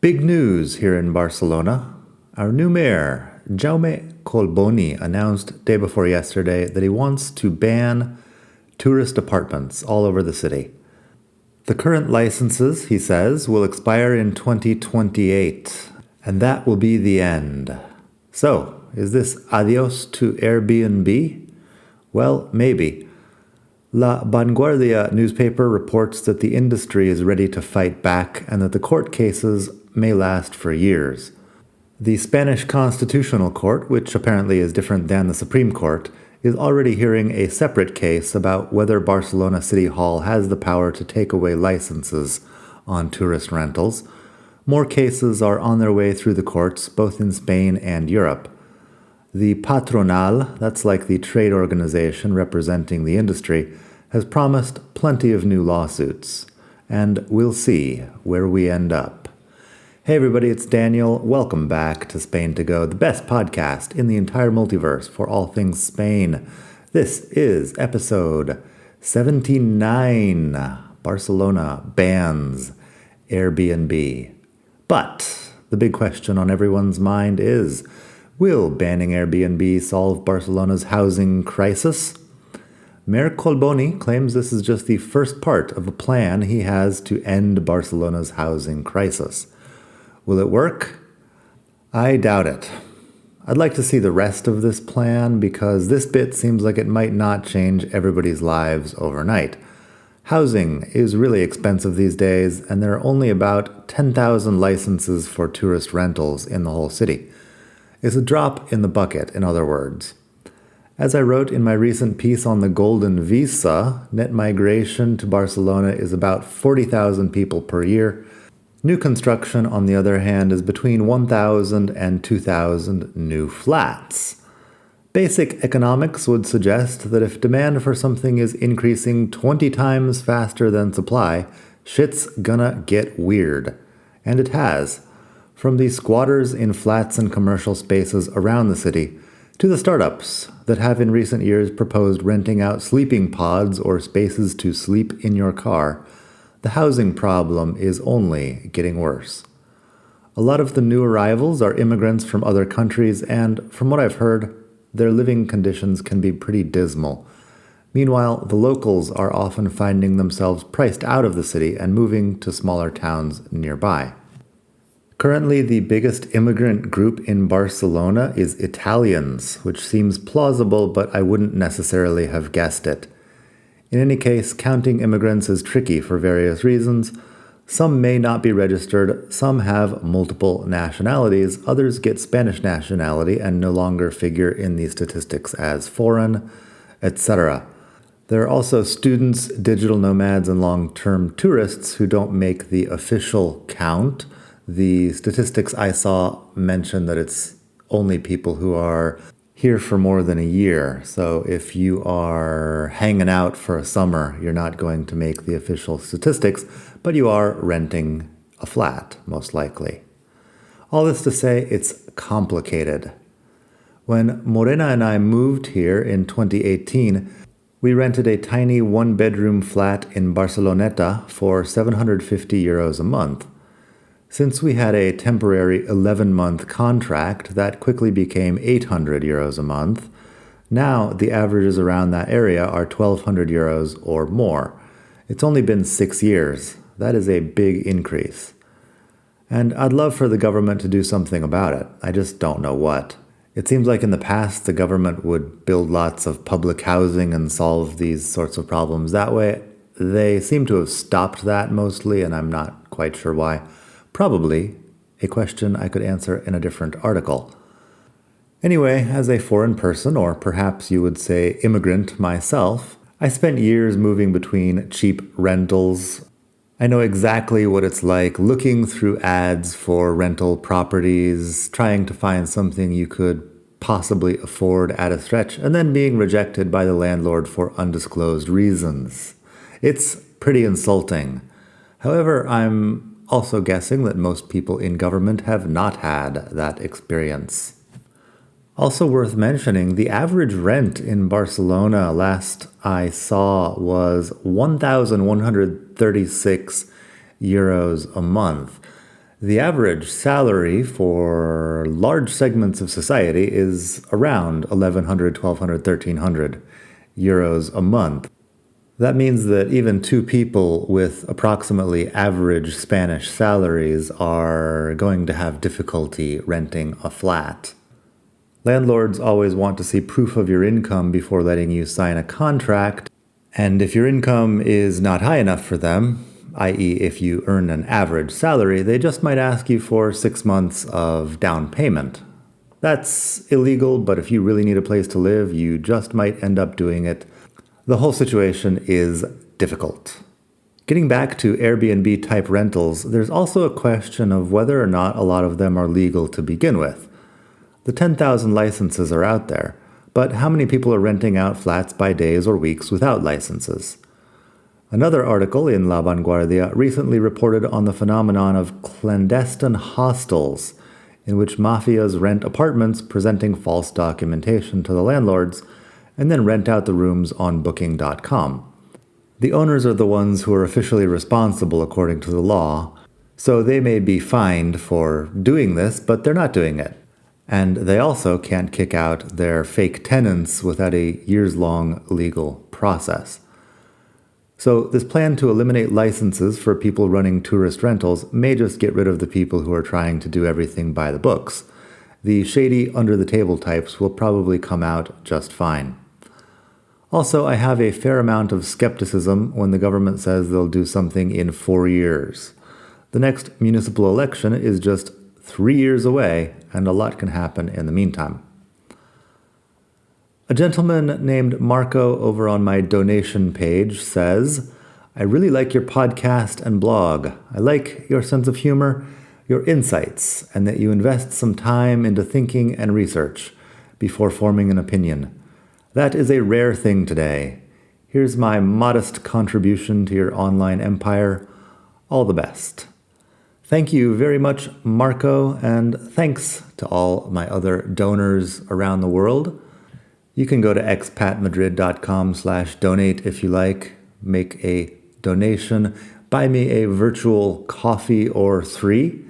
Big news here in Barcelona. Our new mayor, Jaume Collboni, announced day before yesterday that he wants to ban tourist apartments all over the city. The current licenses, he says, will expire in 2028, and that will be the end. So, is this adios to Airbnb? Well, maybe. La Vanguardia newspaper reports that the industry is ready to fight back and that the court cases may last for years. The Spanish Constitutional Court, which apparently is different than the Supreme Court, is already hearing a separate case about whether Barcelona City Hall has the power to take away licenses on tourist rentals. More cases are on their way through the courts, both in Spain and Europe. The Patronal, that's like the trade organization representing the industry, has promised plenty of new lawsuits. And we'll see where we end up. Hey everybody, it's Daniel. Welcome back to Spain to Go, the best podcast in the entire multiverse for all things Spain. This is episode 79, Barcelona Bans AirBnb. But the big question on everyone's mind is, will banning Airbnb solve Barcelona's housing crisis? Mayor Collboni claims this is just the first part of a plan he has to end Barcelona's housing crisis. Will it work? I doubt it. I'd like to see the rest of this plan because this bit seems like it might not change everybody's lives overnight. Housing is really expensive these days, and there are only about 10,000 licenses for tourist rentals in the whole city. It's a drop in the bucket, in other words. As I wrote in my recent piece on the Golden Visa, net migration to Barcelona is about 40,000 people per year. New construction, on the other hand, is between 1,000 and 2,000 new flats. Basic economics would suggest that if demand for something is increasing 20 times faster than supply, shit's gonna get weird. And it has. From the squatters in flats and commercial spaces around the city, to the startups that have in recent years proposed renting out sleeping pods or spaces to sleep in your car, the housing problem is only getting worse. A lot of the new arrivals are immigrants from other countries, and from what I've heard, their living conditions can be pretty dismal. Meanwhile, the locals are often finding themselves priced out of the city and moving to smaller towns nearby. Currently, the biggest immigrant group in Barcelona is Italians, which seems plausible, but I wouldn't necessarily have guessed it. In any case, counting immigrants is tricky for various reasons. Some may not be registered, some have multiple nationalities, others get Spanish nationality and no longer figure in the statistics as foreign, etc. There are also students, digital nomads, and long-term tourists who don't make the official count. The statistics I saw mention that it's only people who are here for more than a year. So if you are hanging out for a summer, you're not going to make the official statistics, but you are renting a flat, most likely. All this to say, it's complicated. When Morena and I moved here in 2018, we rented a tiny one-bedroom flat in Barceloneta for 750 euros a month. Since we had a temporary 11-month contract, that quickly became 800 euros a month. Now, the averages around that area are 1,200 euros or more. It's only been 6 years. That is a big increase. And I'd love for the government to do something about it. I just don't know what. It seems like in the past, the government would build lots of public housing and solve these sorts of problems that way. They seem to have stopped that mostly, and I'm not quite sure why. Probably a question I could answer in a different article. Anyway, as a foreign person, or perhaps you would say immigrant myself, I spent years moving between cheap rentals. I know exactly what it's like looking through ads for rental properties, trying to find something you could possibly afford at a stretch, and then being rejected by the landlord for undisclosed reasons. It's pretty insulting. However, I'm also guessing that most people in government have not had that experience. Also worth mentioning, the average rent in Barcelona last I saw was 1,136 euros a month. The average salary for large segments of society is around 1,100, 1,200, 1,300 euros a month. That means that even two people with approximately average Spanish salaries are going to have difficulty renting a flat. Landlords always want to see proof of your income before letting you sign a contract, and if your income is not high enough for them, i.e. if you earn an average salary, they just might ask you for 6 months of down payment. That's illegal, but if you really need a place to live, you just might end up doing it. The whole situation is difficult. Getting back to Airbnb-type rentals, there's also a question of whether or not a lot of them are legal to begin with. The 10,000 licenses are out there, but how many people are renting out flats by days or weeks without licenses? Another article in La Vanguardia recently reported on the phenomenon of clandestine hostels, in which mafias rent apartments presenting false documentation to the landlords and then rent out the rooms on Booking.com. The owners are the ones who are officially responsible according to the law, so they may be fined for doing this, but they're not doing it. And they also can't kick out their fake tenants without a years-long legal process. So this plan to eliminate licenses for people running tourist rentals may just get rid of the people who are trying to do everything by the books. The shady, under-the-table types will probably come out just fine. Also, I have a fair amount of skepticism when the government says they'll do something in 4 years. The next municipal election is just 3 years away, and a lot can happen in the meantime. A gentleman named Marco over on my donation page says, I really like your podcast and blog. I like your sense of humor, your insights, and that you invest some time into thinking and research before forming an opinion. That is a rare thing today. Here's my modest contribution to your online empire. All the best. Thank you very much, Marco, and thanks to all my other donors around the world. You can go to expatmadrid.com/donate if you like, make a donation, buy me a virtual coffee or 3.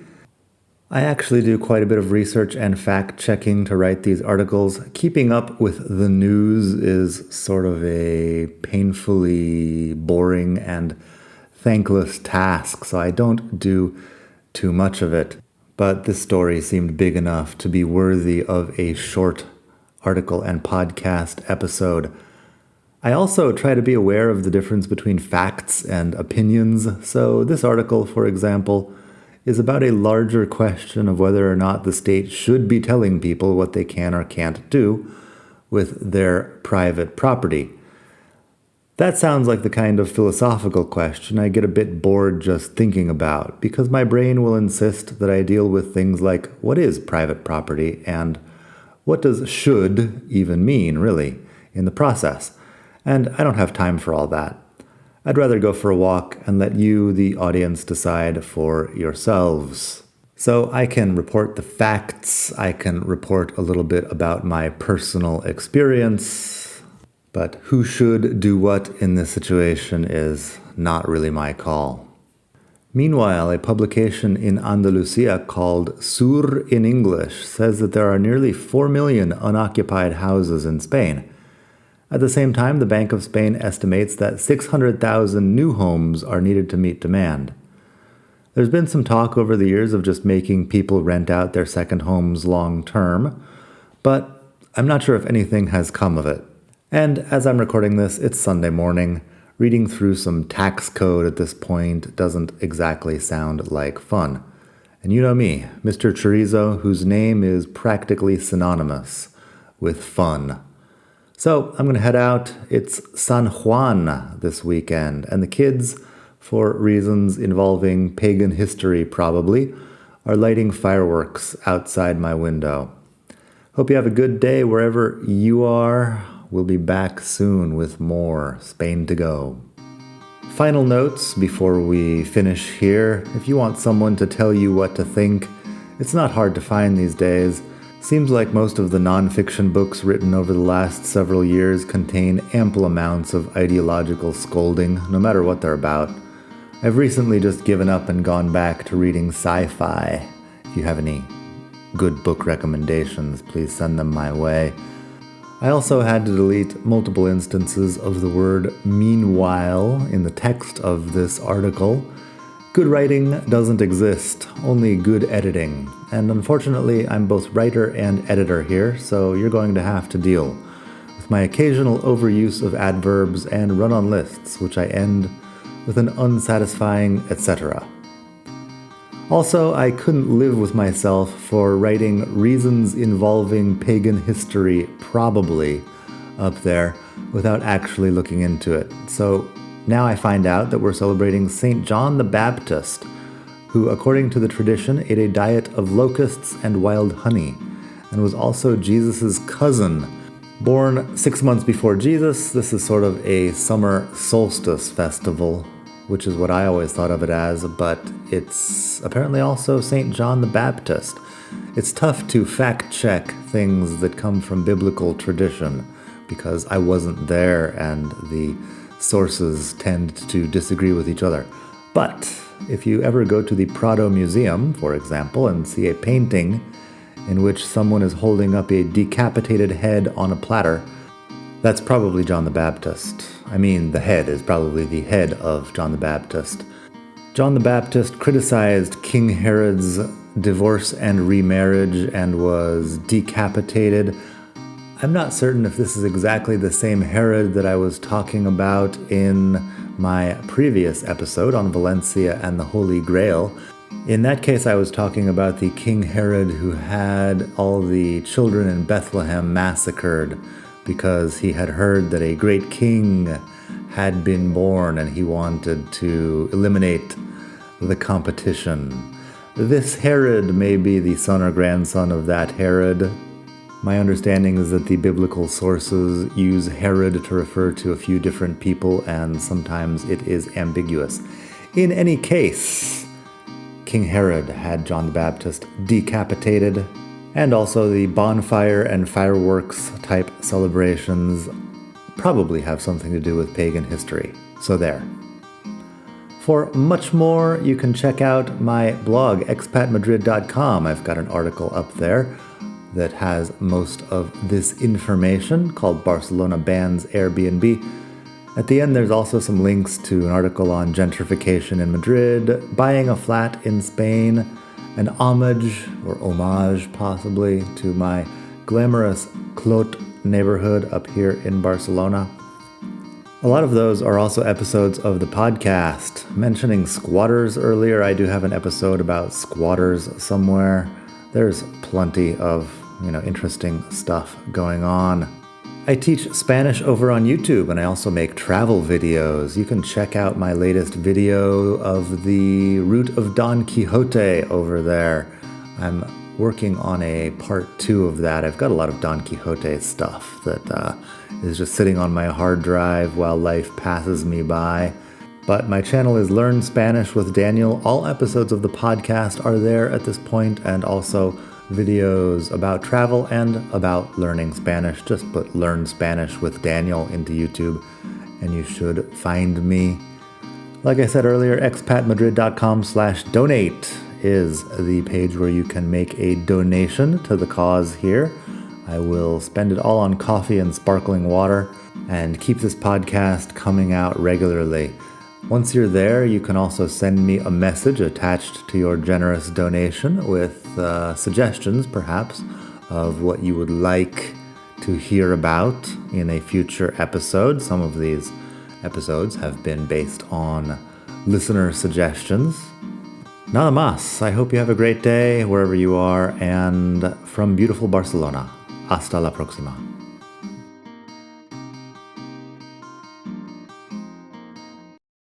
I actually do quite a bit of research and fact-checking to write these articles. Keeping up with the news is sort of a painfully boring and thankless task, so I don't do too much of it. But this story seemed big enough to be worthy of a short article and podcast episode. I also try to be aware of the difference between facts and opinions. So this article, for example, is about a larger question of whether or not the state should be telling people what they can or can't do with their private property. That sounds like the kind of philosophical question I get a bit bored just thinking about, because my brain will insist that I deal with things like what is private property and what does should even mean, really, in the process? And I don't have time for all that. I'd rather go for a walk and let you, the audience, decide for yourselves. So I can report the facts, I can report a little bit about my personal experience, but who should do what in this situation is not really my call. Meanwhile, a publication in Andalusia called Sur in English says that there are nearly 4 million unoccupied houses in Spain. At the same time, the Bank of Spain estimates that 600,000 new homes are needed to meet demand. There's been some talk over the years of just making people rent out their second homes long term, but I'm not sure if anything has come of it. And as I'm recording this, it's Sunday morning. Reading through some tax code at this point doesn't exactly sound like fun. And you know me, Mr. Chorizo, whose name is practically synonymous with fun. So I'm going to head out. It's San Juan this weekend, and the kids, for reasons involving pagan history probably, are lighting fireworks outside my window. Hope you have a good day wherever you are. We'll be back soon with more Spain to go. Final notes before we finish here. If you want someone to tell you what to think, it's not hard to find these days. Seems like most of the nonfiction books written over the last several years contain ample amounts of ideological scolding, no matter what they're about. I've recently just given up and gone back to reading sci-fi. If you have any good book recommendations, please send them my way. I also had to delete multiple instances of the word meanwhile in the text of this article. Good writing doesn't exist, only good editing. And unfortunately, I'm both writer and editor here, so you're going to have to deal with my occasional overuse of adverbs and run-on lists, which I end with an unsatisfying etc. Also, I couldn't live with myself for writing reasons involving pagan history probably up there without actually looking into it. So now I find out that we're celebrating St. John the Baptist, who, according to the tradition, ate a diet of locusts and wild honey, and was also Jesus' cousin. Born 6 months before Jesus, this is sort of a summer solstice festival, which is what I always thought of it as, but it's apparently also St. John the Baptist. It's tough to fact-check things that come from biblical tradition, because I wasn't there and the sources tend to disagree with each other. But if you ever go to the Prado Museum, for example, and see a painting in which someone is holding up a decapitated head on a platter, that's probably John the Baptist. I mean, the head is probably the head of John the Baptist. John the Baptist criticized King Herod's divorce and remarriage and was decapitated. I'm not certain if this is exactly the same Herod that I was talking about in my previous episode on Valencia and the Holy Grail. In that case, I was talking about the King Herod who had all the children in Bethlehem massacred because he had heard that a great king had been born and he wanted to eliminate the competition. This Herod may be the son or grandson of that Herod. My understanding is that the biblical sources use Herod to refer to a few different people, and sometimes it is ambiguous. In any case, King Herod had John the Baptist decapitated, and also the bonfire and fireworks type celebrations probably have something to do with pagan history. So there. For much more, you can check out my blog, expatmadrid.com. I've got an article up there that has most of this information called Barcelona Bans AirBnb. At the end, there's also some links to an article on gentrification in Madrid, buying a flat in Spain, an homage possibly to my glamorous Clot neighborhood up here in Barcelona. A lot of those are also episodes of the podcast. Mentioning squatters earlier, I do have an episode about squatters somewhere. There's plenty of, interesting stuff going on. I teach Spanish over on YouTube, and I also make travel videos. You can check out my latest video of the route of Don Quixote over there. I'm working on a part 2 of that. I've got a lot of Don Quixote stuff that is just sitting on my hard drive while life passes me by. But my channel is Learn Spanish with Daniel. All episodes of the podcast are there at this point, and also videos about travel and about learning Spanish. Just put Learn Spanish with Daniel into YouTube and you should find me. Like I said earlier, expatmadrid.com/donate is the page where you can make a donation to the cause here. I will spend it all on coffee and sparkling water and keep this podcast coming out regularly. Once you're there, you can also send me a message attached to your generous donation with suggestions, perhaps, of what you would like to hear about in a future episode. Some of these episodes have been based on listener suggestions. Nada más. I hope you have a great day wherever you are, and from beautiful Barcelona. Hasta la próxima.